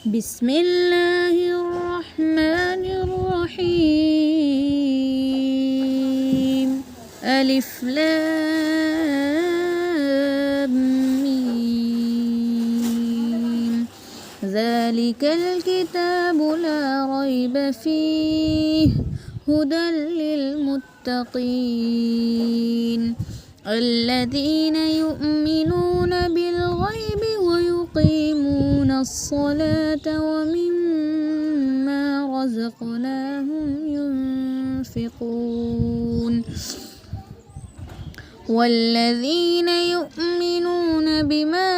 بسم الله الرحمن الرحيم. ألف لام ميم. ذلك الكتاب لا ريب فيه هدى للمتقين الذين يؤمنون بالغيب ويقيمون الصلاة ومما رزقناهم ينفقون والذين يؤمنون بما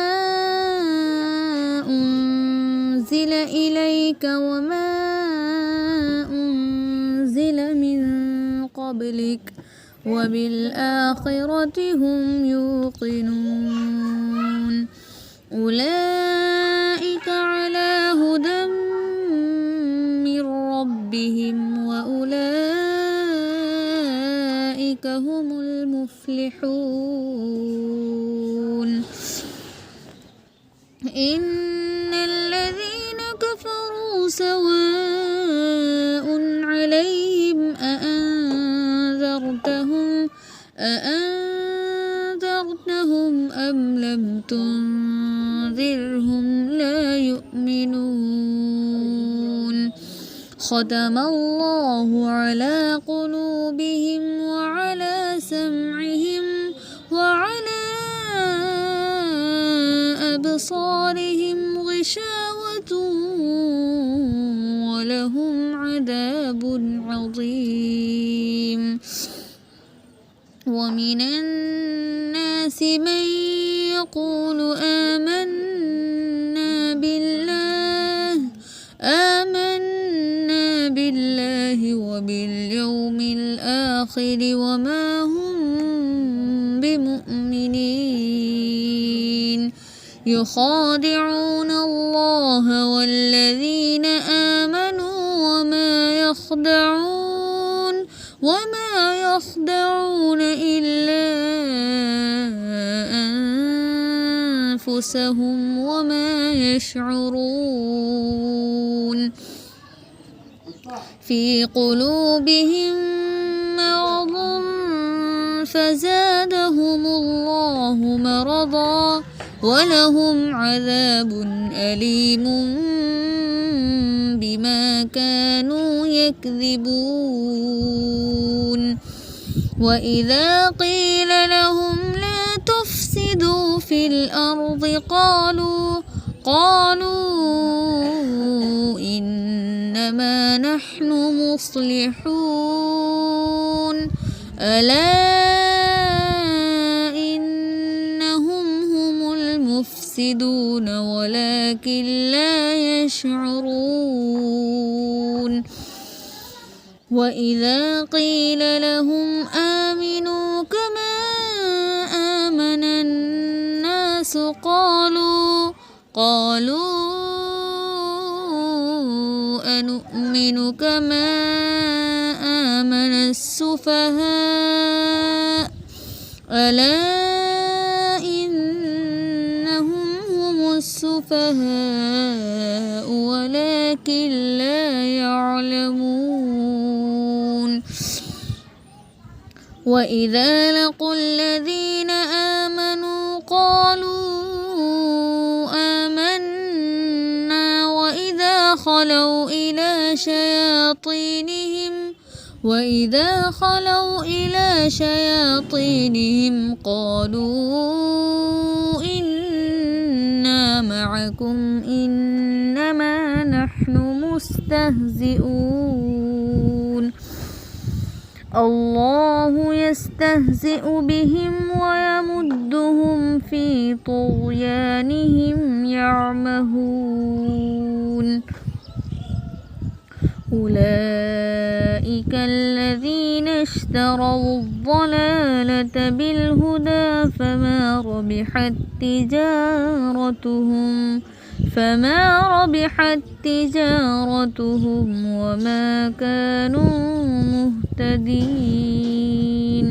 أنزل إليك وما أنزل من قبلك وبالآخرة هم يوقنون أولئك على هدى من ربهم وأولئك هم المفلحون. إن الذين كفروا سواء عليهم أأنذرتهم أم لم تنذرهم لا يؤمنون. ختم الله على قلوبهم وعلى سمعهم وعلى أبصارهم غشاوة ولهم عذاب عظيم. ومن الناس من يقول آمنا بالله وباليوم الآخر وما هم بمؤمنين يخادعون الله والذين آمنوا وما يخدعون إلا أنفسهم وما يشعرون. في قلوبهم مرض فزادهم الله مرضا ولهم عذاب أليم بما كانوا يكذبون. وإذا قيل لهم لا تفسدوا في الأرض قالوا إنما نحن مصلحون ألا إنهم هم المفسدون ولكن لا يشعرون. وإذا قيل لهم آمنوا كما آمن الناس قالوا أنؤمن كما آمن السفهاء ألا إنهم هم السفهاء ولكن لا يعلمون. وإذا لقوا الذين آمنوا قالوا آمنا وإذا خلوا إلى شياطينهم قالوا إنا معكم إنما نحن مستهزئون. الله يستهزئ بهم ويمدهم في طغيانهم يعمهون. أولئك الذين اشتروا الضلالة بالهدى فما ربحت تجارتهم وما كانوا مهتدين.